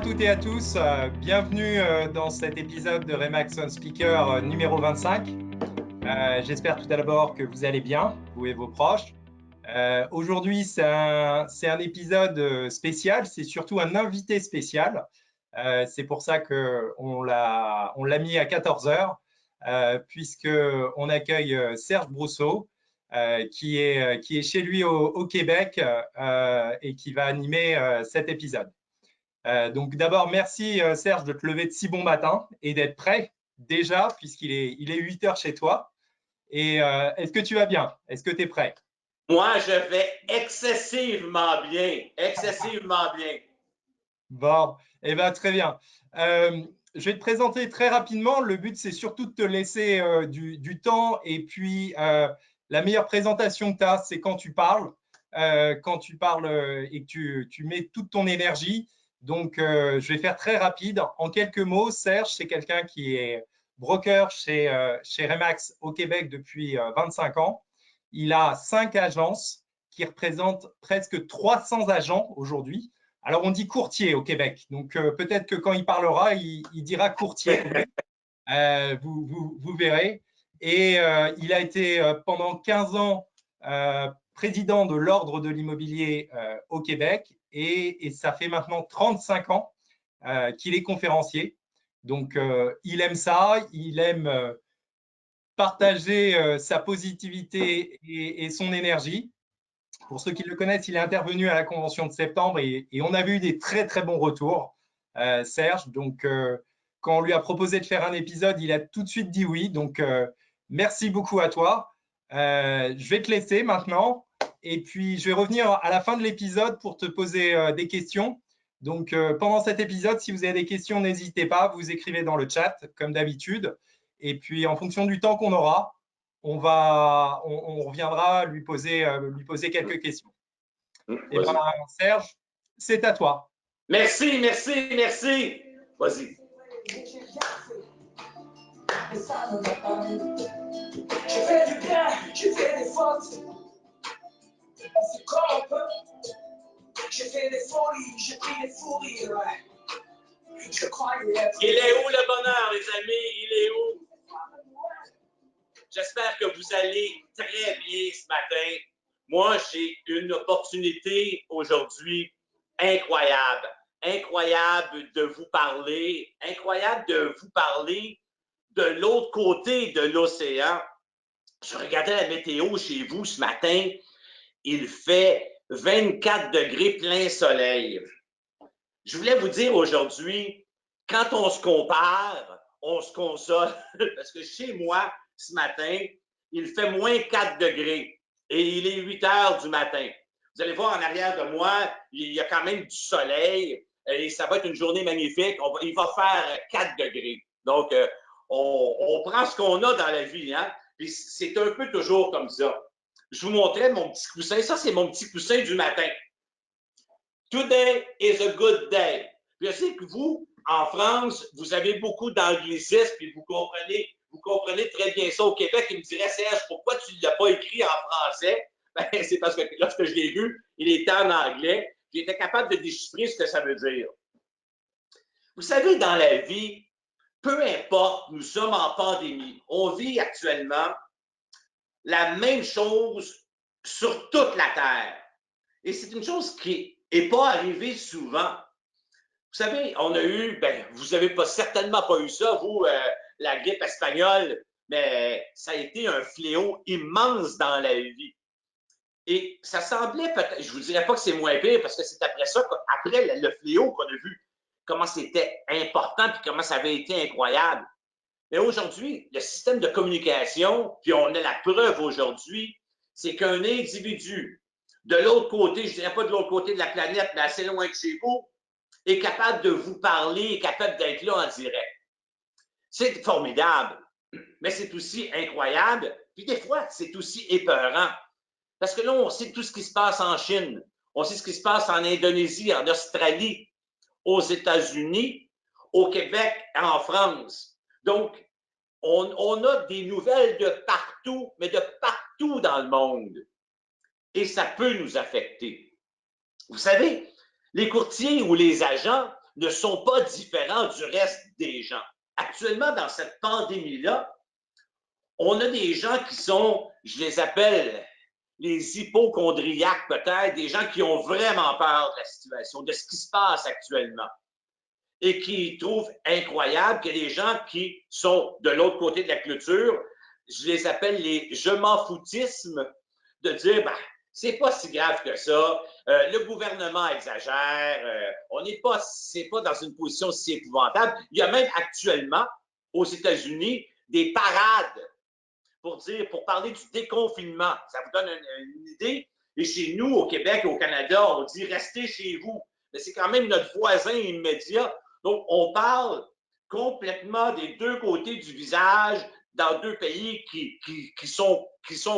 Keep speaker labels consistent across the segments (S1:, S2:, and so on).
S1: toutes et à tous, bienvenue dans cet épisode de Remax On Speaker numéro 25. J'espère tout d'abord que vous allez bien, vous et vos proches. Aujourd'hui, c'est un épisode spécial, c'est surtout un invité spécial. C'est pour ça qu'on l'a mis à 14 heures, puisqu'on accueille Serge Brousseau, qui est chez lui au Québec et qui va animer cet épisode. Donc d'abord, merci Serge de te lever de si bon matin et d'être prêt déjà, puisqu'il est 8 heures chez toi. Et est-ce que tu vas bien? Est-ce que tu es prêt?
S2: Moi, je vais excessivement bien. Excessivement bien.
S1: Bon, eh bien, très bien. Je vais te présenter très rapidement. Le but, c'est surtout de te laisser du temps. Et puis, la meilleure présentation que tu as, c'est quand tu parles. Quand tu parles et que tu mets toute ton énergie. Donc, je vais faire très rapide. En quelques mots, Serge, c'est quelqu'un qui est broker chez Remax au Québec depuis 25 ans. Il a 5 agences qui représentent presque 300 agents aujourd'hui. Alors, on dit courtier au Québec. Donc, peut-être que quand il parlera, il dira courtier. Vous verrez. Et il a été pendant 15 ans président de l'Ordre de l'immobilier au Québec et ça fait maintenant 35 ans qu'il est conférencier. Donc, il aime ça, il aime partager sa positivité et son énergie. Pour ceux qui le connaissent, il est intervenu à la convention de septembre et on avait eu des très, très bons retours, Serge. Donc, quand on lui a proposé de faire un épisode, il a tout de suite dit oui. Donc, merci beaucoup à toi. Je vais te laisser maintenant et puis je vais revenir à la fin de l'épisode pour te poser des questions. Donc, pendant cet épisode, si vous avez des questions, n'hésitez pas, vous écrivez dans le chat comme d'habitude. Et puis, en fonction du temps qu'on aura, on reviendra lui poser quelques questions. Et bien, Serge, c'est à toi.
S2: Merci, merci, merci. Vas-y.
S3: J'ai fait du bien, j'ai fait des fautes. On fait comme on peut. J'ai fait des folies, j'ai pris des fous rires. Je croyais être...
S2: Il est où le bonheur, les amis? Il est où? J'espère que vous allez très bien ce matin. Moi, j'ai une opportunité aujourd'hui incroyable. Incroyable de vous parler. Incroyable de vous parler de l'autre côté de l'océan. Je regardais la météo chez vous ce matin. Il fait 24 degrés plein soleil. Je voulais vous dire aujourd'hui, quand on se compare, on se console. Parce que chez moi, ce matin, il fait moins 4 degrés et il est 8 heures du matin. Vous allez voir en arrière de moi, il y a quand même du soleil et ça va être une journée magnifique. Il va faire 4 degrés. Donc, on prend ce qu'on a dans la vie, hein? Puis c'est un peu toujours comme ça. Je vous montrais mon petit coussin. Ça, c'est mon petit coussin du matin. Today is a good day. Puis je sais que vous, en France, vous avez beaucoup d'anglicisme, puis vous comprenez très bien ça. Au Québec, il me dirait, Serge, pourquoi tu ne l'as pas écrit en français? Ben, c'est parce que lorsque je l'ai vu, il était en anglais. J'étais capable de déchiffrer ce que ça veut dire. Vous savez, dans la vie, peu importe, nous sommes en pandémie. On vit actuellement la même chose sur toute la Terre. Et c'est une chose qui n'est pas arrivée souvent. Vous savez, on a eu, vous n'avez certainement pas eu ça, vous, la grippe espagnole, mais ça a été un fléau immense dans la vie. Et ça semblait peut-être, je ne vous dirais pas que c'est moins pire, parce que c'est après ça, après le fléau qu'on a vu, comment c'était important et comment ça avait été incroyable. Mais aujourd'hui, le système de communication, puis on a la preuve aujourd'hui, c'est qu'un individu de l'autre côté, je ne dirais pas de l'autre côté de la planète, mais assez loin de chez vous, est capable de vous parler, est capable d'être là en direct. C'est formidable, mais c'est aussi incroyable, puis des fois, c'est aussi épeurant. Parce que là, on sait tout ce qui se passe en Chine, on sait ce qui se passe en Indonésie, en Australie, aux États-Unis, au Québec, en France. Donc, on a des nouvelles de partout, mais de partout dans le monde. Et ça peut nous affecter. Vous savez, les courtiers ou les agents ne sont pas différents du reste des gens. Actuellement, dans cette pandémie-là, on a des gens qui sont, je les appelle les hypochondriaques peut-être, des gens qui ont vraiment peur de la situation, de ce qui se passe actuellement et qui trouvent incroyable que les gens qui sont de l'autre côté de la clôture, je les appelle les je m'en foutisme, de dire, ben, c'est pas si grave que ça, le gouvernement exagère, c'est pas dans une position si épouvantable. Il y a même actuellement, aux États-Unis, des parades pour parler du déconfinement. Ça vous donne une idée? Et chez nous, au Québec et au Canada, on dit restez chez vous. Mais c'est quand même notre voisin immédiat. Donc, on parle complètement des deux côtés du visage dans deux pays qui sont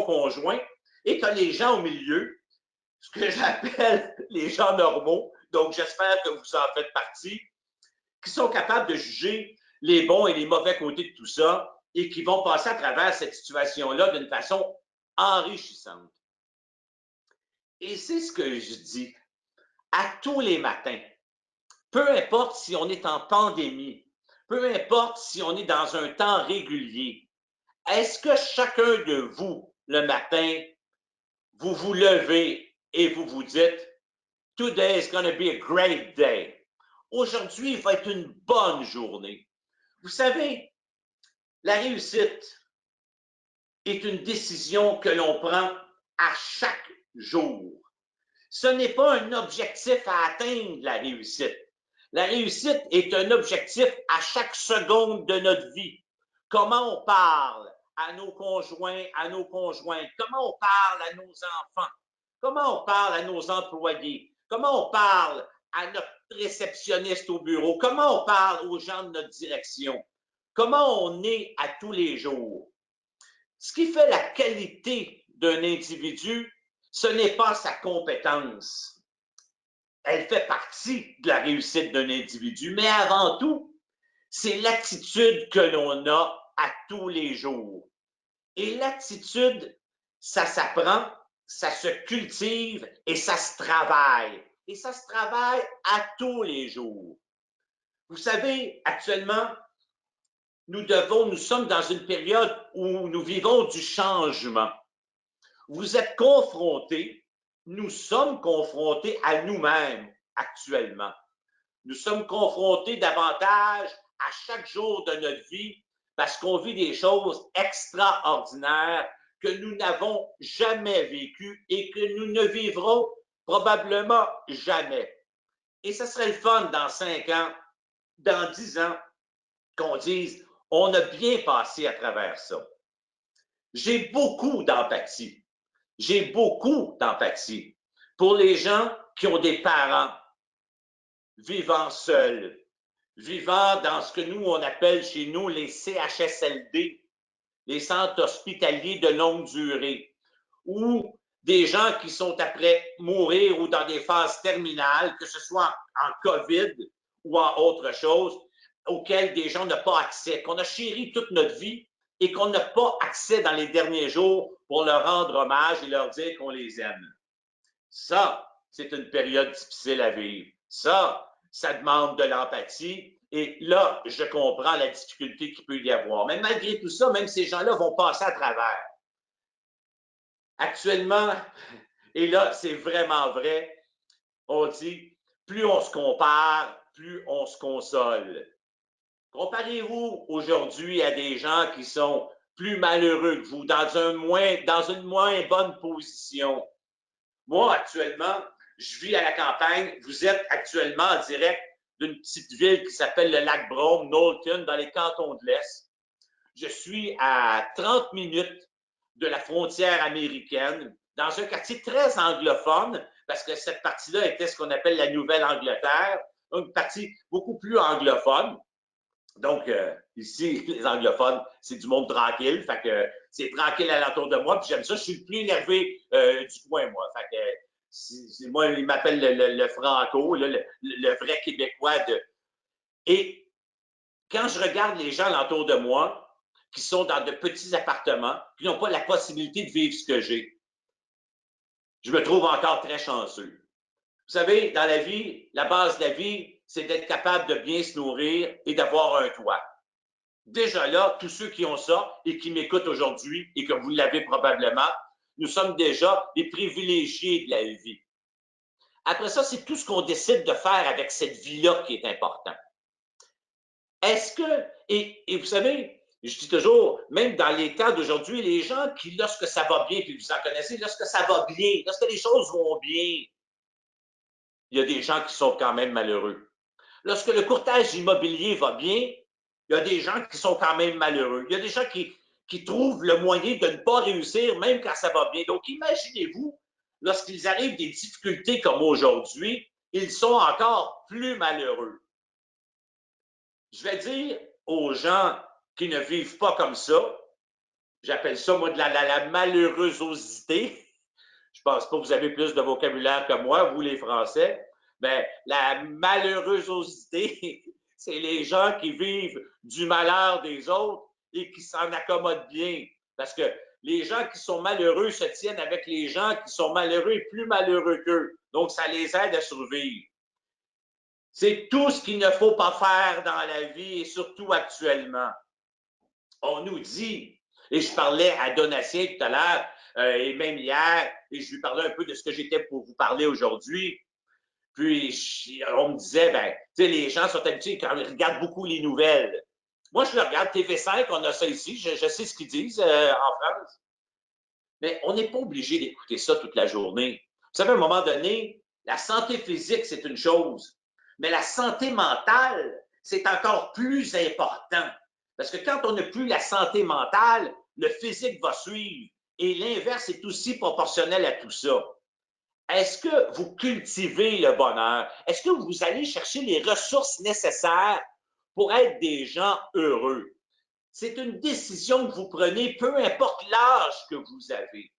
S2: conjoints. Et tu as les gens au milieu, ce que j'appelle les gens normaux. Donc, j'espère que vous en faites partie, qui sont capables de juger les bons et les mauvais côtés de tout ça et qui vont passer à travers cette situation-là d'une façon enrichissante. Et c'est ce que je dis à tous les matins. Peu importe si on est en pandémie, peu importe si on est dans un temps régulier, est-ce que chacun de vous, le matin, vous vous levez et vous vous dites « Today is going to be a great day ». Aujourd'hui, il va être une bonne journée. Vous savez, la réussite est une décision que l'on prend à chaque jour. Ce n'est pas un objectif à atteindre, la réussite. La réussite est un objectif à chaque seconde de notre vie. Comment on parle à nos conjoints, à nos conjointes, comment on parle à nos enfants, comment on parle à nos employés, comment on parle à notre réceptionniste au bureau, comment on parle aux gens de notre direction, comment on est à tous les jours. Ce qui fait la qualité d'un individu, ce n'est pas sa compétence. Elle fait partie de la réussite d'un individu, mais avant tout, c'est l'attitude que l'on a à tous les jours. Et l'attitude, ça s'apprend, ça se cultive et ça se travaille. Et ça se travaille à tous les jours. Vous savez, actuellement, nous sommes dans une période où nous vivons du changement. Vous êtes confrontés, nous sommes confrontés à nous-mêmes actuellement. Nous sommes confrontés davantage à chaque jour de notre vie parce qu'on vit des choses extraordinaires que nous n'avons jamais vécues et que nous ne vivrons probablement jamais. Et ce serait le fun dans 5 ans, dans 10 ans, qu'on dise on a bien passé à travers ça. J'ai beaucoup d'empathie. J'ai beaucoup d'empathie pour les gens qui ont des parents vivant seuls, vivant dans ce que nous, on appelle chez nous les CHSLD, les centres hospitaliers de longue durée, ou des gens qui sont après mourir ou dans des phases terminales, que ce soit en COVID ou en autre chose, auxquelles des gens n'ont pas accès, qu'on a chéri toute notre vie et qu'on n'a pas accès dans les derniers jours pour leur rendre hommage et leur dire qu'on les aime. Ça, c'est une période difficile à vivre. Ça demande de l'empathie. Et là, je comprends la difficulté qu'il peut y avoir. Mais malgré tout ça, même ces gens-là vont passer à travers. Actuellement, et là, c'est vraiment vrai, on dit, plus on se compare, plus on se console. Comparez-vous aujourd'hui à des gens qui sont plus malheureux que vous, dans une moins bonne position. Moi, actuellement, je vis à la campagne. Vous êtes actuellement en direct d'une petite ville qui s'appelle le Lac-Brome, Knowlton, dans les cantons de l'Est. Je suis à 30 minutes de la frontière américaine, dans un quartier très anglophone, parce que cette partie-là était ce qu'on appelle la Nouvelle-Angleterre, une partie beaucoup plus anglophone. Donc, ici, les anglophones, c'est du monde tranquille. Fait que c'est tranquille alentour de moi. Puis j'aime ça. Je suis le plus énervé du coin, moi. Fait que moi, ils m'appellent le franco, là, le vrai Québécois. Et quand je regarde les gens alentour de moi, qui sont dans de petits appartements, qui n'ont pas la possibilité de vivre ce que j'ai, je me trouve encore très chanceux. Vous savez, dans la vie, la base de la vie, c'est d'être capable de bien se nourrir et d'avoir un toit. Déjà là, tous ceux qui ont ça et qui m'écoutent aujourd'hui et que vous l'avez probablement, nous sommes déjà des privilégiés de la vie. Après ça, c'est tout ce qu'on décide de faire avec cette vie-là qui est important. Est-ce que, et vous savez, je dis toujours, même dans les temps d'aujourd'hui, les gens qui, lorsque ça va bien, puis vous en connaissez, lorsque ça va bien, lorsque les choses vont bien, il y a des gens qui sont quand même malheureux. Lorsque le courtage immobilier va bien, il y a des gens qui sont quand même malheureux. Il y a des gens qui trouvent le moyen de ne pas réussir, même quand ça va bien. Donc, imaginez-vous, lorsqu'ils arrivent des difficultés comme aujourd'hui, ils sont encore plus malheureux. Je vais dire aux gens qui ne vivent pas comme ça, j'appelle ça, moi, de la malheureuseosité. Je pense pas que vous avez plus de vocabulaire que moi, vous les Français. Mais la malheureusosité, c'est les gens qui vivent du malheur des autres et qui s'en accommodent bien. Parce que les gens qui sont malheureux se tiennent avec les gens qui sont malheureux et plus malheureux qu'eux. Donc, ça les aide à survivre. C'est tout ce qu'il ne faut pas faire dans la vie et surtout actuellement. On nous dit, et je parlais à Donatien tout à l'heure, et même hier, et je lui parlais un peu de ce que j'étais pour vous parler aujourd'hui. Puis, on me disait, ben, tu sais, les gens sont habitués quand ils regardent beaucoup les nouvelles. Moi, je le regarde, TV5, on a ça ici, je sais ce qu'ils disent en France. Mais on n'est pas obligé d'écouter ça toute la journée. Vous savez, à un moment donné, la santé physique, c'est une chose, mais la santé mentale, c'est encore plus important. Parce que quand on n'a plus la santé mentale, le physique va suivre. Et l'inverse est aussi proportionnel à tout ça. Est-ce que vous cultivez le bonheur? Est-ce que vous allez chercher les ressources nécessaires pour être des gens heureux? C'est une décision que vous prenez, peu importe l'âge que vous avez.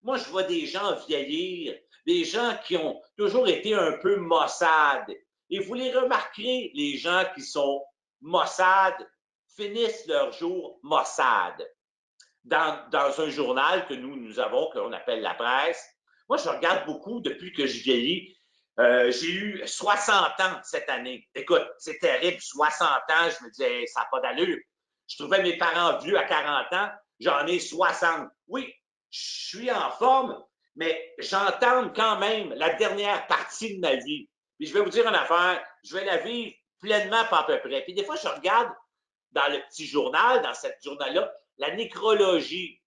S2: Moi, je vois des gens vieillir, des gens qui ont toujours été un peu maussades. Et vous les remarquerez, les gens qui sont maussades finissent leur jour maussades. Dans un journal que nous avons, qu'on appelle la presse, moi, je regarde beaucoup depuis que je vieillis. J'ai eu 60 ans cette année. Écoute, c'est terrible, 60 ans, je me disais, ça n'a pas d'allure. Je trouvais mes parents vieux à 40 ans, j'en ai 60. Oui, je suis en forme, mais j'entame quand même la dernière partie de ma vie. Puis je vais vous dire une affaire, je vais la vivre pleinement, pas à peu près. Puis des fois, je regarde dans le petit journal, dans cette journal-là, la nécrologie.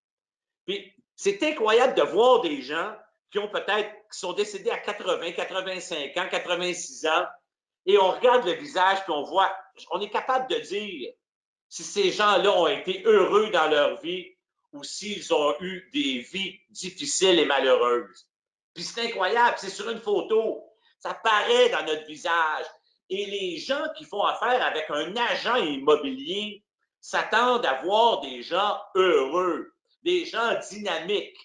S2: Puis c'est incroyable de voir des gens qui ont peut-être, qui sont décédés à 80, 85 ans, 86 ans, et on regarde le visage, puis on voit, on est capable de dire si ces gens-là ont été heureux dans leur vie ou s'ils ont eu des vies difficiles et malheureuses. Puis c'est incroyable, c'est sur une photo, ça paraît dans notre visage. Et les gens qui font affaire avec un agent immobilier s'attendent à voir des gens heureux, des gens dynamiques,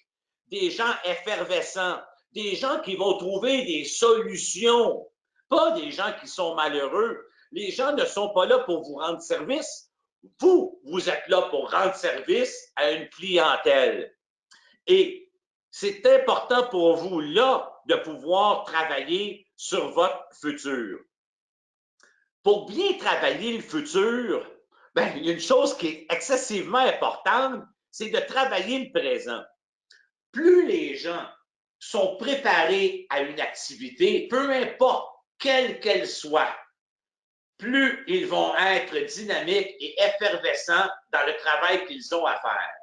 S2: des gens effervescents, des gens qui vont trouver des solutions, pas des gens qui sont malheureux. Les gens ne sont pas là pour vous rendre service. Vous êtes là pour rendre service à une clientèle. Et c'est important pour vous, là, de pouvoir travailler sur votre futur. Pour bien travailler le futur, ben, il y a une chose qui est excessivement importante, c'est de travailler le présent. Plus les gens sont préparés à une activité, peu importe quelle qu'elle soit, plus ils vont être dynamiques et effervescents dans le travail qu'ils ont à faire.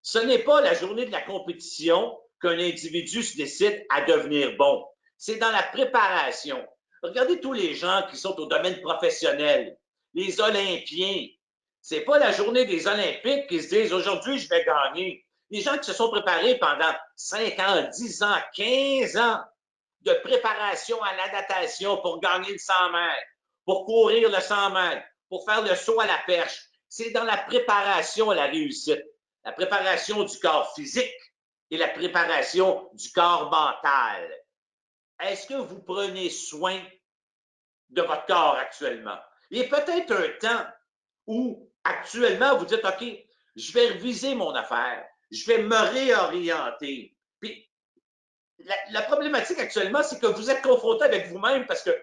S2: Ce n'est pas la journée de la compétition qu'un individu se décide à devenir bon. C'est dans la préparation. Regardez tous les gens qui sont au domaine professionnel, les Olympiens. C'est pas la journée des Olympiques qui se disent aujourd'hui je vais gagner. Les gens qui se sont préparés pendant 5 ans, 10 ans, 15 ans de préparation à la natation pour gagner le 100 mètres, pour courir le 100 mètres, pour faire le saut à la perche. C'est dans la préparation à la réussite. La préparation du corps physique et la préparation du corps mental. Est-ce que vous prenez soin de votre corps actuellement? Il y a peut-être un temps où actuellement vous dites, OK, je vais reviser mon affaire, je vais me réorienter. Puis la problématique actuellement, c'est que vous êtes confronté avec vous-même parce que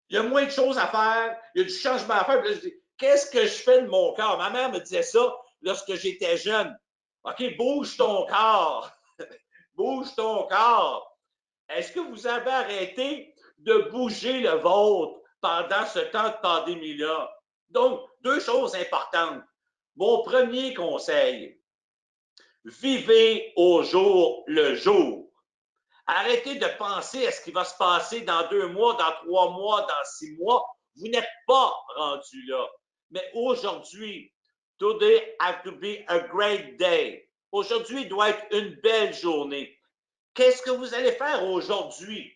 S2: il y a moins de choses à faire, il y a du changement à faire. Puis là, je dis, qu'est-ce que je fais de mon corps? Ma mère me disait ça lorsque j'étais jeune. OK, bouge ton corps. Bouge ton corps. Est-ce que vous avez arrêté de bouger le vôtre pendant ce temps de pandémie-là? Donc, deux choses importantes. Mon premier conseil, vivez au jour le jour. Arrêtez de penser à ce qui va se passer dans 2 mois, dans 3 mois, dans 6 mois. Vous n'êtes pas rendu là. Mais aujourd'hui, today has to be a great day. Aujourd'hui doit être une belle journée. Qu'est-ce que vous allez faire aujourd'hui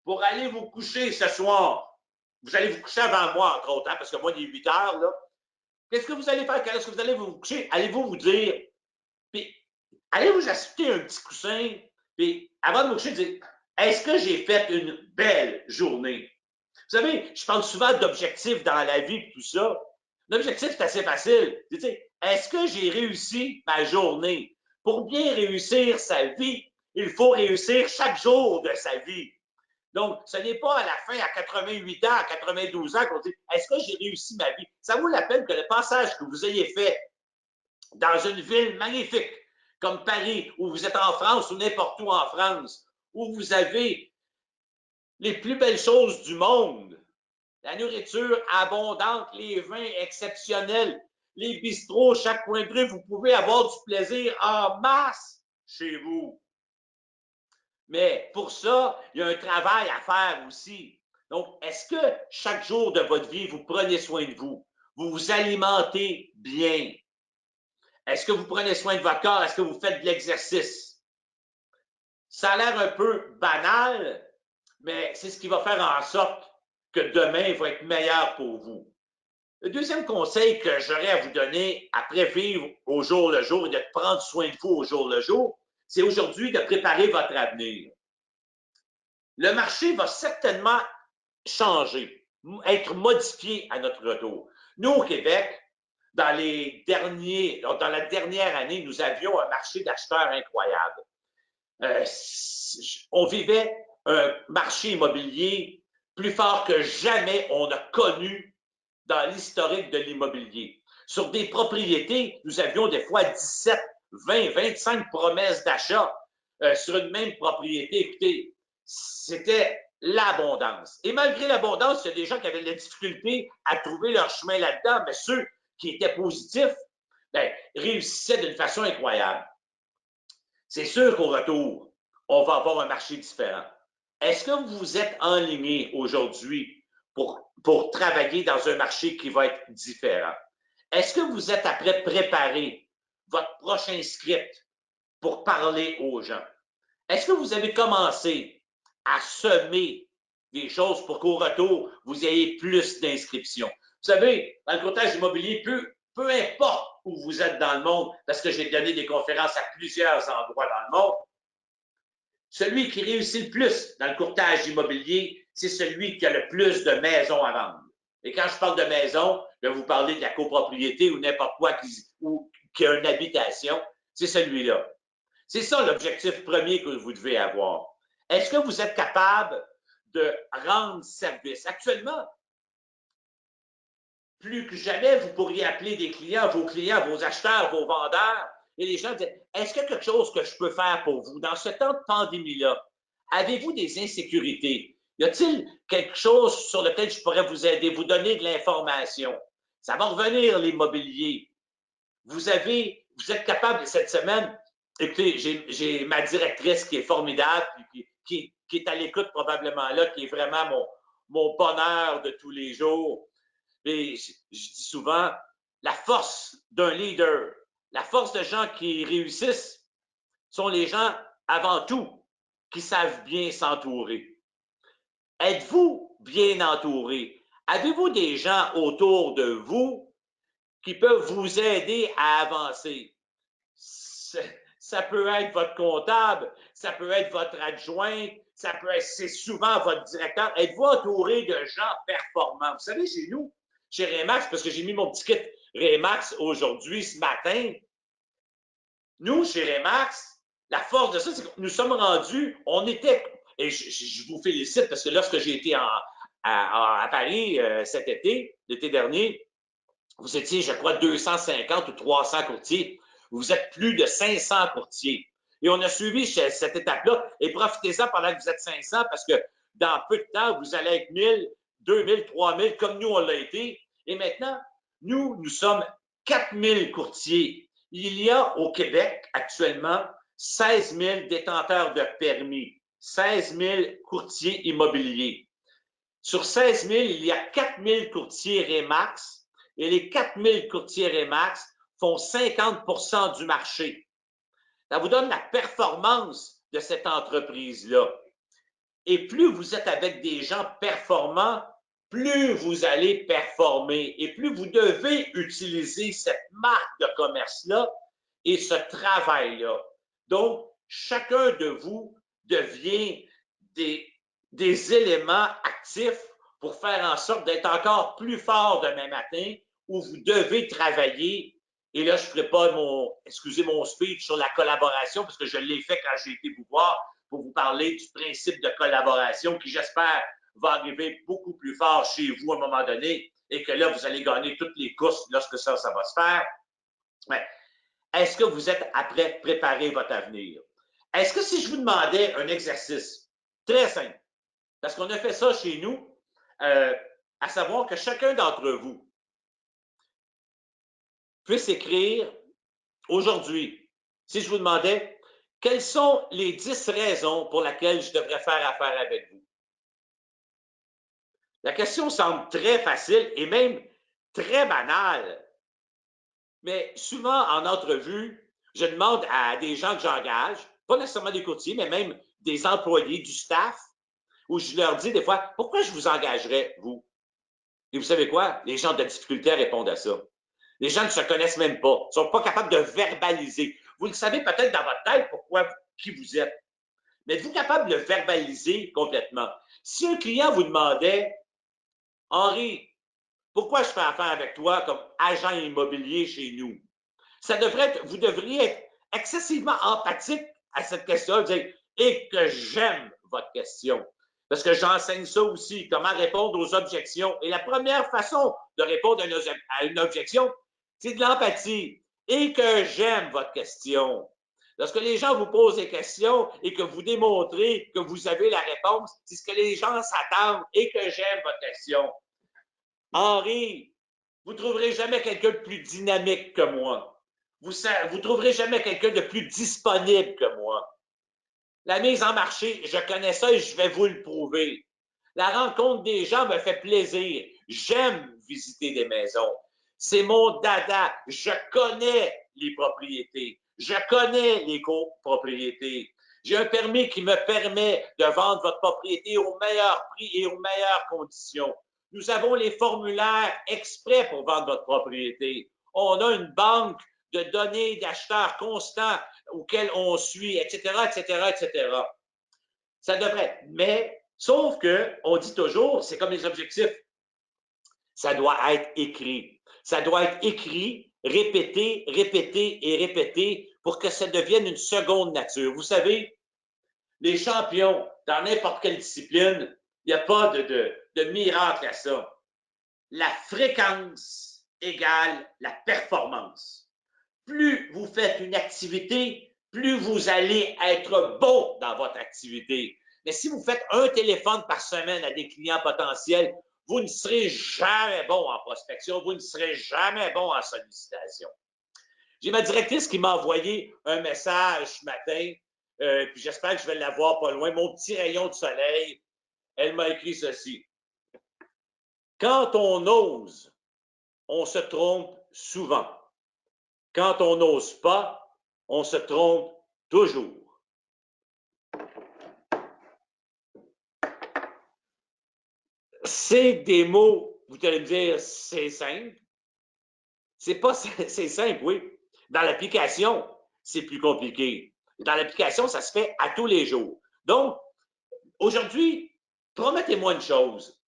S2: pour aller vous coucher ce soir? Vous allez vous coucher avant moi, entre autres, hein, parce que moi, il est 8 heures, là. Qu'est-ce que vous allez faire quand est-ce que vous allez vous coucher? Allez-vous vous dire, puis allez vous acheter un petit coussin, puis avant de vous coucher, dire, est-ce que j'ai fait une belle journée? Vous savez, je parle souvent d'objectifs dans la vie et tout ça. L'objectif, c'est assez facile. Est-ce que j'ai réussi ma journée? Pour bien réussir sa vie, il faut réussir chaque jour de sa vie. Donc, ce n'est pas à la fin, à 88 ans, à 92 ans, qu'on dit est-ce que j'ai réussi ma vie? Ça vaut la peine que le passage que vous ayez fait dans une ville magnifique comme Paris, ou vous êtes en France ou n'importe où en France, où vous avez les plus belles choses du monde, la nourriture abondante, les vins exceptionnels, les bistrots, chaque coin de rue, vous pouvez avoir du plaisir en masse chez vous. Mais pour ça, il y a un travail à faire aussi. Donc, est-ce que chaque jour de votre vie, vous prenez soin de vous? Vous vous alimentez bien? Est-ce que vous prenez soin de votre corps? Est-ce que vous faites de l'exercice? Ça a l'air un peu banal, mais c'est ce qui va faire en sorte que demain va être meilleur pour vous. Le deuxième conseil que j'aurais à vous donner après vivre au jour le jour et de prendre soin de vous au jour le jour, c'est aujourd'hui de préparer votre avenir. Le marché va certainement changer, être modifié à notre retour. Nous, au Québec, dans la dernière année, nous avions un marché d'acheteurs incroyable. On vivait un marché immobilier plus fort que jamais on a connu dans l'historique de l'immobilier. Sur des propriétés, nous avions des fois 17, 20, 25 promesses d'achat sur une même propriété. Écoutez, c'était l'abondance. Et malgré l'abondance, il y a des gens qui avaient de la difficulté à trouver leur chemin là-dedans, mais ceux qui étaient positifs réussissaient d'une façon incroyable. C'est sûr qu'au retour, on va avoir un marché différent. Est-ce que vous êtes enligné aujourd'hui pour travailler dans un marché qui va être différent? Est-ce que vous êtes après préparer votre prochain script pour parler aux gens? Est-ce que vous avez commencé à semer des choses pour qu'au retour, vous ayez plus d'inscriptions? Vous savez, dans le courtage immobilier, peu importe où vous êtes dans le monde, parce que j'ai donné des conférences à plusieurs endroits dans le monde, celui qui réussit le plus dans le courtage immobilier, c'est celui qui a le plus de maisons à vendre. Et quand je parle de maisons, je vais vous parler de la copropriété ou n'importe quoi qui a une habitation, c'est celui-là. C'est ça l'objectif premier que vous devez avoir. Est-ce que vous êtes capable de rendre service? Actuellement, plus que jamais, vous pourriez appeler des clients, vos acheteurs, vos vendeurs, et les gens disent, est-ce qu'il y a quelque chose que je peux faire pour vous? Dans ce temps de pandémie-là, avez-vous des insécurités? Y a-t-il quelque chose sur lequel je pourrais vous aider, vous donner de l'information? Ça va revenir, l'immobilier. Vous êtes capable, cette semaine, écoutez, j'ai ma directrice qui est formidable, qui est à l'écoute probablement là, qui est vraiment mon bonheur de tous les jours. Et je dis souvent, la force d'un leader, la force de gens qui réussissent sont les gens, avant tout, qui savent bien s'entourer. Êtes-vous bien entouré? Avez-vous des gens autour de vous qui peuvent vous aider à avancer? Ça peut être votre comptable, ça peut être votre adjoint, c'est souvent votre directeur. Êtes-vous entouré de gens performants? Vous savez, chez nous, chez Remax, parce que j'ai mis mon petit kit Remax aujourd'hui, ce matin. Nous, chez Remax, la force de ça, c'est que nous sommes rendus, et je vous félicite parce que lorsque j'ai été à Paris cet été, l'été dernier, vous étiez, je crois, 250 ou 300 courtiers. Vous êtes plus de 500 courtiers. Et on a suivi cette étape-là. Et profitez-en pendant que vous êtes 500 parce que dans peu de temps, vous allez être 1000, 2000, 3000, comme nous, on l'a été. Et maintenant, nous sommes 4000 courtiers. Il y a au Québec actuellement 16 000 détenteurs de permis, 16 000 courtiers immobiliers. Sur 16 000, il y a 4 000 courtiers Remax et les 4 000 courtiers Remax font 50% du marché. Ça vous donne la performance de cette entreprise-là. Et plus vous êtes avec des gens performants, plus vous allez performer et plus vous devez utiliser cette marque de commerce-là et ce travail-là. Donc, chacun de vous devient des éléments actifs pour faire en sorte d'être encore plus fort demain matin où vous devez travailler. Et là, je ne ferai pas excusez mon speech sur la collaboration parce que je l'ai fait quand j'ai été vous voir pour vous parler du principe de collaboration qui, j'espère, va arriver beaucoup plus fort chez vous à un moment donné et que là, vous allez gagner toutes les courses lorsque ça va se faire. Mais est-ce que vous êtes prêt à préparer votre avenir? Est-ce que si je vous demandais un exercice très simple, parce qu'on a fait ça chez nous, à savoir que chacun d'entre vous puisse écrire aujourd'hui, si je vous demandais quelles sont les 10 raisons pour lesquelles je devrais faire affaire avec vous? La question semble très facile et même très banale. Mais souvent, en entrevue, je demande à des gens que j'engage, pas nécessairement des courtiers, mais même des employés, du staff, où je leur dis des fois, pourquoi je vous engagerais, vous? Et vous savez quoi? Les gens ont de la difficulté à répondre à ça. Les gens ne se connaissent même pas, ne sont pas capables de verbaliser. Vous le savez peut-être dans votre tête qui vous êtes. Mais êtes-vous capable de le verbaliser complètement? Si un client vous demandait, Henri, pourquoi je fais affaire avec toi comme agent immobilier chez nous? Vous devriez être excessivement empathique à cette question, dire, et que j'aime votre question. Parce que j'enseigne ça aussi, comment répondre aux objections. Et la première façon de répondre à une objection, c'est de l'empathie. Et que j'aime votre question. Lorsque les gens vous posent des questions et que vous démontrez que vous avez la réponse, c'est ce que les gens s'attendent et que j'aime votre question. Henri, vous ne trouverez jamais quelqu'un de plus dynamique que moi. Vous ne trouverez jamais quelqu'un de plus disponible que moi. La mise en marché, je connais ça et je vais vous le prouver. La rencontre des gens me fait plaisir. J'aime visiter des maisons. C'est mon dada. Je connais les propriétés. Je connais les copropriétés. J'ai un permis qui me permet de vendre votre propriété au meilleur prix et aux meilleures conditions. Nous avons les formulaires exprès pour vendre votre propriété. On a une banque de données d'acheteurs constants auxquels on suit, etc., etc., etc. Ça devrait. Mais, sauf qu'on dit toujours, c'est comme les objectifs, ça doit être écrit. Ça doit être écrit, répété, répété et répété pour que ça devienne une seconde nature. Vous savez, les champions, dans n'importe quelle discipline, il n'y a pas de miracle à ça. La fréquence égale la performance. Plus vous faites une activité, plus vous allez être bon dans votre activité. Mais si vous faites un téléphone par semaine à des clients potentiels, vous ne serez jamais bon en prospection, vous ne serez jamais bon en sollicitation. J'ai ma directrice qui m'a envoyé un message ce matin, puis j'espère que je vais l'avoir pas loin, mon petit rayon de soleil. Elle m'a écrit ceci. Quand on ose, on se trompe souvent. Quand on n'ose pas, on se trompe toujours. C'est des mots, vous allez me dire, c'est simple. C'est simple, oui. Dans l'application, c'est plus compliqué. Dans l'application, ça se fait à tous les jours. Donc, aujourd'hui, promettez-moi une chose,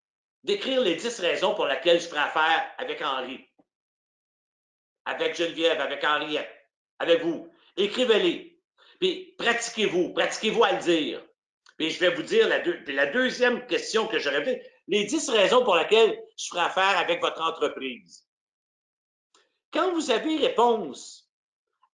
S2: d'écrire les 10 raisons pour lesquelles je ferai affaire avec Henri, avec Geneviève, avec Henriette, avec vous. Écrivez-les. Puis pratiquez-vous à le dire. Puis je vais vous dire la deuxième question que j'aurais fait, les 10 raisons pour lesquelles je ferai affaire avec votre entreprise. Quand vous avez réponse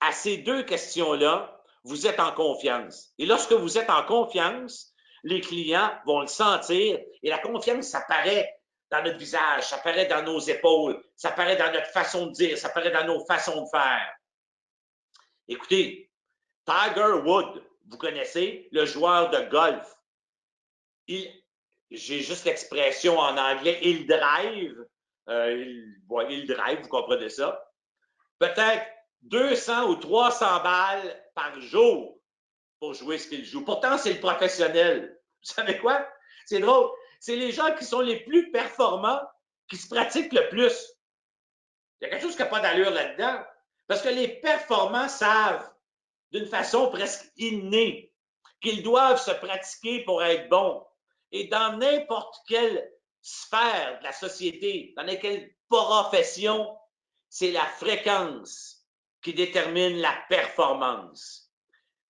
S2: à ces 2 questions-là, vous êtes en confiance. Et lorsque vous êtes en confiance, les clients vont le sentir et la confiance, ça paraît dans notre visage, ça paraît dans nos épaules, ça paraît dans notre façon de dire, ça paraît dans nos façons de faire. Écoutez, Tiger Woods, vous connaissez, le joueur de golf. J'ai juste l'expression en anglais, il drive. Il drive, vous comprenez ça? Peut-être 200 ou 300 balles par jour pour jouer ce qu'il joue. Pourtant, c'est le professionnel. Vous savez quoi? C'est drôle. C'est les gens qui sont les plus performants qui se pratiquent le plus. Il y a quelque chose qui n'a pas d'allure là-dedans. Parce que les performants savent d'une façon presque innée qu'ils doivent se pratiquer pour être bons. Et dans n'importe quelle sphère de la société, dans n'importe quelle profession, c'est la fréquence qui détermine la performance.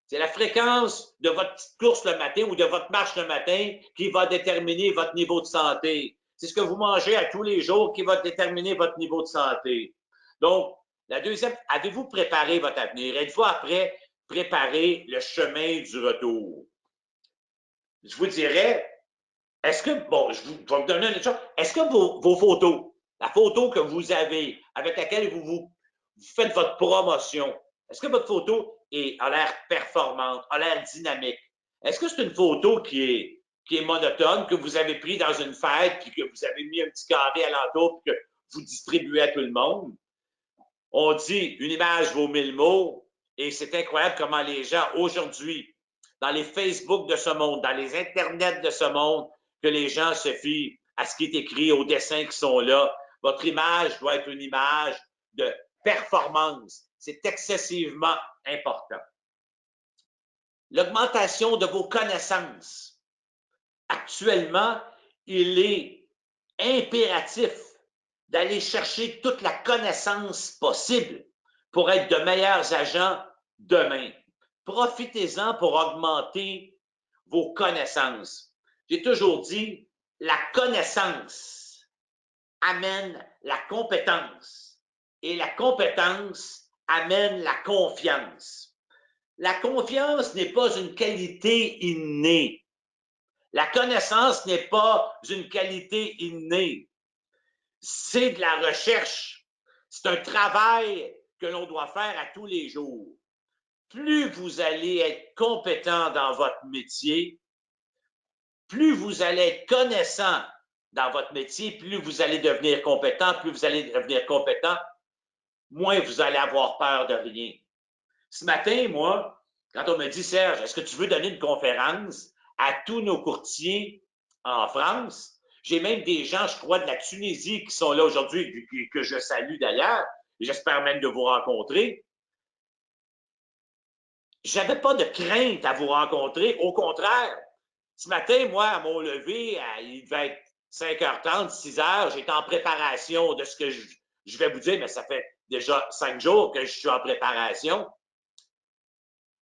S2: C'est la fréquence de votre petite course le matin ou de votre marche le matin qui va déterminer votre niveau de santé. C'est ce que vous mangez à tous les jours qui va déterminer votre niveau de santé. Donc, la deuxième, avez-vous préparé votre avenir? Êtes-vous après préparer le chemin du retour? Je vous dirais, est-ce que, bon, je vais vous donner une chose, est-ce que vos photos, la photo que vous avez, avec laquelle vous faites votre promotion, est-ce que votre photo a l'air performante, a l'air dynamique? Est-ce que c'est une photo qui est monotone, que vous avez pris dans une fête, puis que vous avez mis un petit carré alentour, puis que vous distribuez à tout le monde? On dit une image vaut 1000 mots, et c'est incroyable comment les gens aujourd'hui, dans les Facebook de ce monde, dans les Internets de ce monde, que les gens se fient à ce qui est écrit, aux dessins qui sont là. Votre image doit être une image de performance. C'est excessivement important. L'augmentation de vos connaissances. Actuellement, il est impératif d'aller chercher toute la connaissance possible pour être de meilleurs agents demain. Profitez-en pour augmenter vos connaissances. J'ai toujours dit, la connaissance amène la compétence et la compétence amène la confiance. La confiance n'est pas une qualité innée. La connaissance n'est pas une qualité innée. C'est de la recherche. C'est un travail que l'on doit faire à tous les jours. Plus vous allez être compétent dans votre métier, plus vous allez être connaissant dans votre métier, plus vous allez devenir compétent, moins vous allez avoir peur de rien. Ce matin, moi, quand on me dit, Serge, est-ce que tu veux donner une conférence à tous nos courtiers en France? J'ai même des gens, je crois, de la Tunisie qui sont là aujourd'hui, que je salue d'ailleurs, et j'espère même de vous rencontrer. Je n'avais pas de crainte à vous rencontrer. Au contraire, ce matin, moi, à mon lever, il devait être 5h30, 6h, j'étais en préparation de ce que je vais vous dire, mais ça fait déjà 5 jours que je suis en préparation.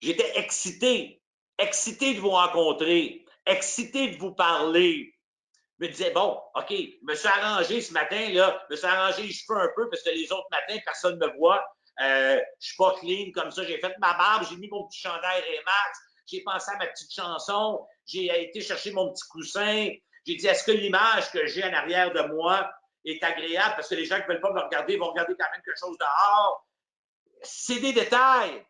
S2: J'étais excité de vous rencontrer, excité de vous parler. Je me disais, bon, OK, je me suis arrangé ce matin, là, je me suis arrangé les cheveux un peu parce que les autres matins, personne ne me voit. Je suis pas clean comme ça. J'ai fait ma barbe, j'ai mis mon petit chandail Remax, j'ai pensé à ma petite chanson, j'ai été chercher mon petit coussin. J'ai dit, est-ce que l'image que j'ai en arrière de moi est agréable parce que les gens qui ne veulent pas me regarder vont regarder quand même quelque chose dehors? C'est des détails,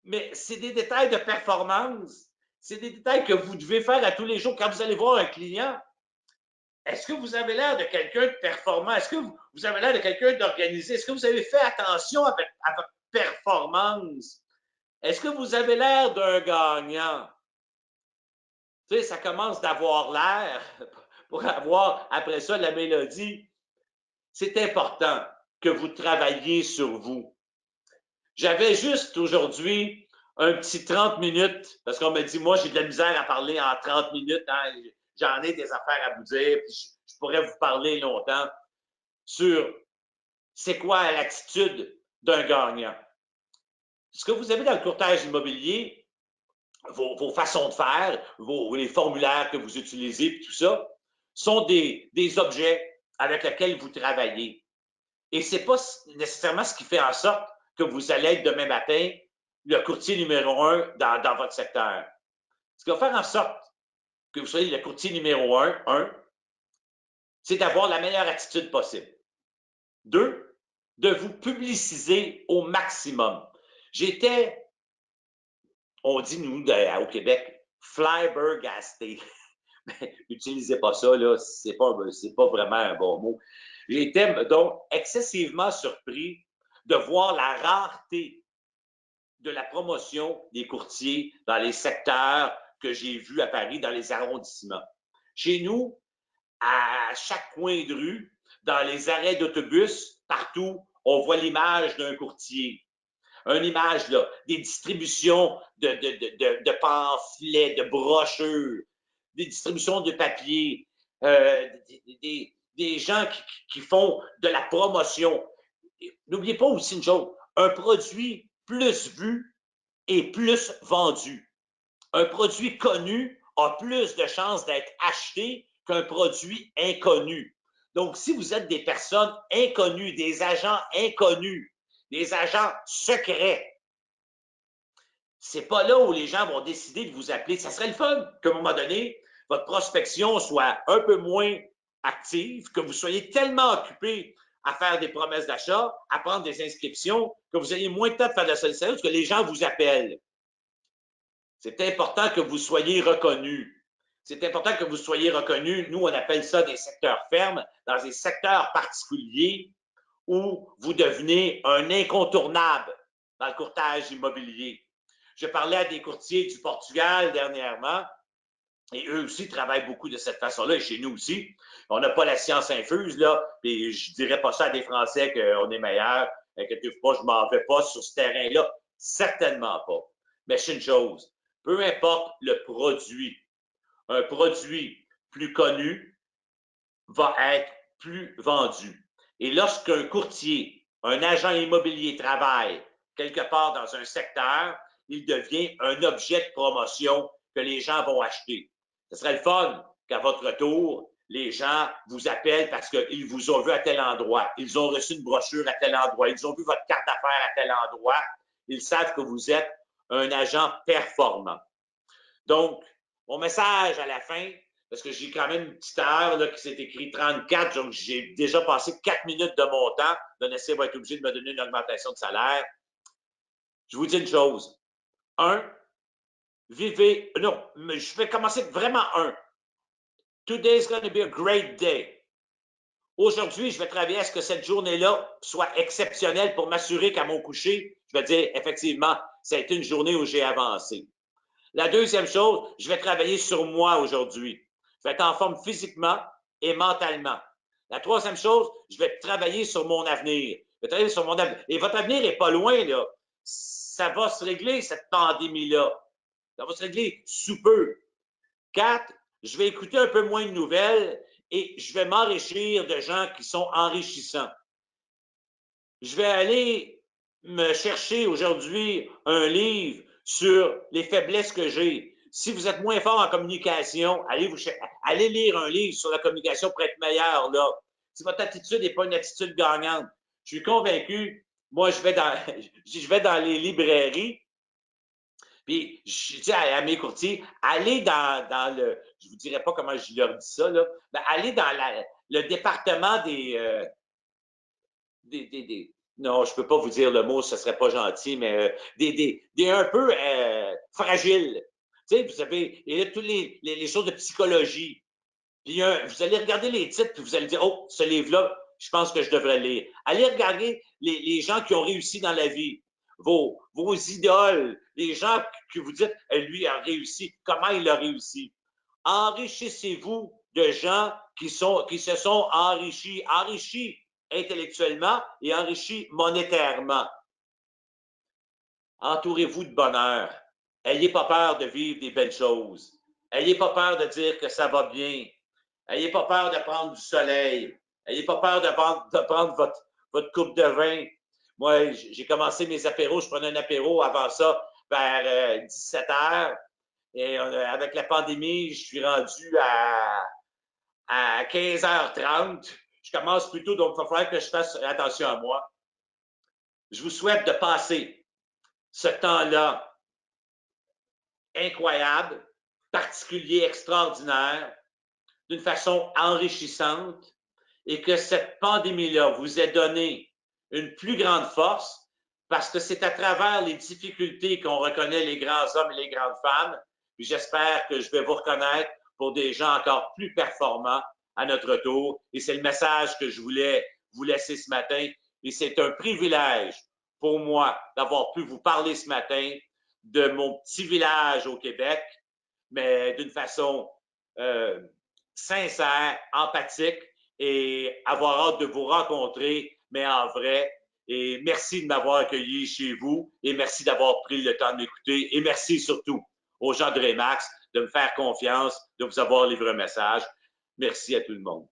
S2: mais c'est des détails de performance. C'est des détails que vous devez faire à tous les jours quand vous allez voir un client. Est-ce que vous avez l'air de quelqu'un de performant? Est-ce que vous avez l'air de quelqu'un d'organisé? Est-ce que vous avez fait attention à votre performance? Est-ce que vous avez l'air d'un gagnant? Tu sais, ça commence d'avoir l'air pour avoir après ça la mélodie. C'est important que vous travailliez sur vous. J'avais juste aujourd'hui un petit 30 minutes, parce qu'on m'a dit, moi, j'ai de la misère à parler en 30 minutes. Hein. J'en ai des affaires à vous dire, puis je pourrais vous parler longtemps sur c'est quoi l'attitude d'un gagnant. Ce que vous avez dans le courtage immobilier, vos façons de faire, les formulaires que vous utilisez, puis tout ça, sont des objets avec lesquels vous travaillez. Et ce n'est pas nécessairement ce qui fait en sorte que vous allez être demain matin le courtier numéro 1 dans votre secteur. Ce qui va faire en sorte que vous soyez le courtier numéro 1, c'est d'avoir la meilleure attitude possible. 2, de vous publiciser au maximum. J'étais, on dit nous au Québec, flabbergasté. N'utilisez pas ça, là, c'est pas vraiment un bon mot. J'étais donc excessivement surpris de voir la rareté de la promotion des courtiers dans les secteurs que j'ai vus à Paris, dans les arrondissements. Chez nous, à chaque coin de rue, dans les arrêts d'autobus, partout, on voit l'image d'un courtier. Une image, là, des distributions de pamphlets, de brochures, des distributions de papier, des gens qui font de la promotion. N'oubliez pas aussi une chose, un produit plus vu et plus vendu. Un produit connu a plus de chances d'être acheté qu'un produit inconnu. Donc, si vous êtes des personnes inconnues, des agents inconnus, des agents secrets, c'est pas là où les gens vont décider de vous appeler. Ça serait le fun qu'à un moment donné, votre prospection soit un peu moins active, que vous soyez tellement occupé à faire des promesses d'achat, à prendre des inscriptions, que vous ayez moins de temps de faire de la sollicitation, que les gens vous appellent. C'est important que vous soyez reconnus. C'est important que vous soyez reconnus. Nous, on appelle ça des secteurs fermes, dans des secteurs particuliers où vous devenez un incontournable dans le courtage immobilier. Je parlais à des courtiers du Portugal dernièrement, et eux aussi travaillent beaucoup de cette façon-là, et chez nous aussi. On n'a pas la science infuse, là, et je ne dirais pas ça à des Français qu'on est meilleurs. Inquiétez-vous pas, je ne m'en vais pas sur ce terrain-là. Certainement pas. Mais c'est une chose, peu importe le produit, un produit plus connu va être plus vendu. Et lorsqu'un courtier, un agent immobilier travaille quelque part dans un secteur, il devient un objet de promotion que les gens vont acheter. Ce serait le fun qu'à votre tour, les gens vous appellent parce qu'ils vous ont vu à tel endroit, ils ont reçu une brochure à tel endroit, ils ont vu votre carte d'affaires à tel endroit, ils savent que vous êtes un agent performant. Donc, mon message à la fin, parce que j'ai quand même une petite heure là, qui s'est écrit 34, donc j'ai déjà passé 4 minutes de mon temps. Donessé va être obligé de me donner une augmentation de salaire. Je vous dis une chose. Vivez, non, je vais commencer vraiment Today is going to be a great day. Aujourd'hui, je vais travailler à ce que cette journée-là soit exceptionnelle pour m'assurer qu'à mon coucher, je vais dire, effectivement, ça a été une journée où j'ai avancé. La deuxième chose, je vais travailler sur moi aujourd'hui. Je vais être en forme physiquement et mentalement. La troisième chose, je vais travailler sur mon avenir. Je vais travailler sur mon avenir. Et votre avenir n'est pas loin, là. Ça va se régler, cette pandémie-là. Ça va se régler sous peu. 4, je vais écouter un peu moins de nouvelles et je vais m'enrichir de gens qui sont enrichissants. Je vais aller me chercher aujourd'hui un livre sur les faiblesses que j'ai. Si vous êtes moins fort en communication, allez lire un livre sur la communication pour être meilleur, là. Si votre attitude n'est pas une attitude gagnante, je suis convaincu, moi, je vais dans les librairies, puis je dis à mes courtiers, allez dans le, je ne vous dirai pas comment je leur dis ça, là, mais allez dans le département non, je ne peux pas vous dire le mot, ce ne serait pas gentil, mais des un peu fragiles. Tu sais, vous savez, il y a toutes les choses de psychologie. Puis vous allez regarder les titres, puis vous allez dire, oh, ce livre-là, je pense que je devrais le lire. Allez regarder les gens qui ont réussi dans la vie, vos idoles, les gens que vous dites, lui a réussi, comment il a réussi. Enrichissez-vous de gens qui se sont enrichis intellectuellement et enrichis monétairement. Entourez-vous de bonheur. Ayez pas peur de vivre des belles choses. Ayez pas peur de dire que ça va bien. Ayez pas peur de prendre du soleil. Ayez pas peur de prendre votre coupe de vin. Moi, j'ai commencé mes apéros. Je prenais un apéro avant ça vers 17 h. Et avec la pandémie, je suis rendu à 15h30. Je commence plus tôt, donc il va falloir que je fasse attention à moi. Je vous souhaite de passer ce temps-là incroyable, particulier, extraordinaire, d'une façon enrichissante, et que cette pandémie-là vous ait donné une plus grande force, parce que c'est à travers les difficultés qu'on reconnaît les grands hommes et les grandes femmes. Puis j'espère que je vais vous reconnaître pour des gens encore plus performants à notre tour. Et c'est le message que je voulais vous laisser ce matin. Et c'est un privilège pour moi d'avoir pu vous parler ce matin de mon petit village au Québec, mais d'une façon sincère, empathique, et avoir hâte de vous rencontrer, mais en vrai. Et merci de m'avoir accueilli chez vous, et merci d'avoir pris le temps de m'écouter, et merci surtout aux gens de Remax de me faire confiance, de vous avoir livré un message. Merci à tout le monde.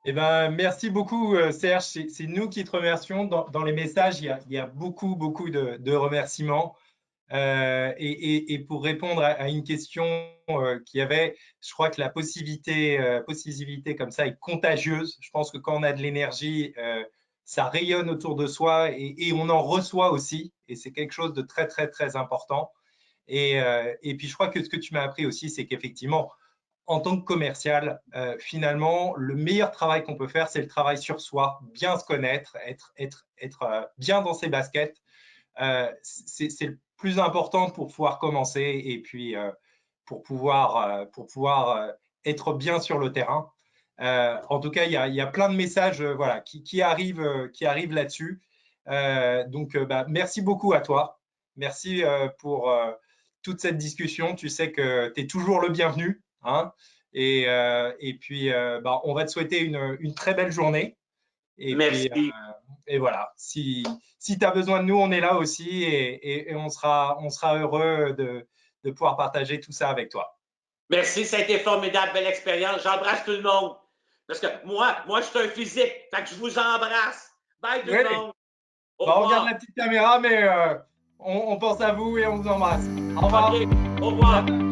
S1: Eh ben, merci beaucoup, Serge. C'est nous qui te remercions. Dans les messages, il y a beaucoup, beaucoup de remerciements. Et pour répondre à une question qu'il y avait, je crois que la positivité comme ça est contagieuse. Je pense que quand on a de l'énergie, ça rayonne autour de soi et on en reçoit aussi. Et c'est quelque chose de très, très, très important. Et puis, je crois que ce que tu m'as appris aussi, c'est qu'effectivement, en tant que commercial, finalement, le meilleur travail qu'on peut faire, c'est le travail sur soi, bien se connaître, être bien dans ses baskets. C'est le plus important pour pouvoir commencer et puis pour pouvoir être bien sur le terrain. En tout cas, il y a plein de messages voilà, qui arrivent là-dessus. Donc, merci beaucoup à toi. Merci pour toute cette discussion. Tu sais que tu es toujours le bienvenu. Hein, et puis, on va te souhaiter une très belle journée. Et
S2: merci.
S1: puis, et voilà, si tu as besoin de nous, on est là aussi et on sera heureux de pouvoir partager tout ça avec toi.
S2: Merci, ça a été formidable, belle expérience. J'embrasse tout le monde. Parce que moi, je suis un physique. Fait que je vous embrasse. Bye tout le monde.
S1: Au revoir. On regarde la petite caméra, mais on pense à vous et on vous embrasse. Au revoir.
S2: Okay. Au revoir.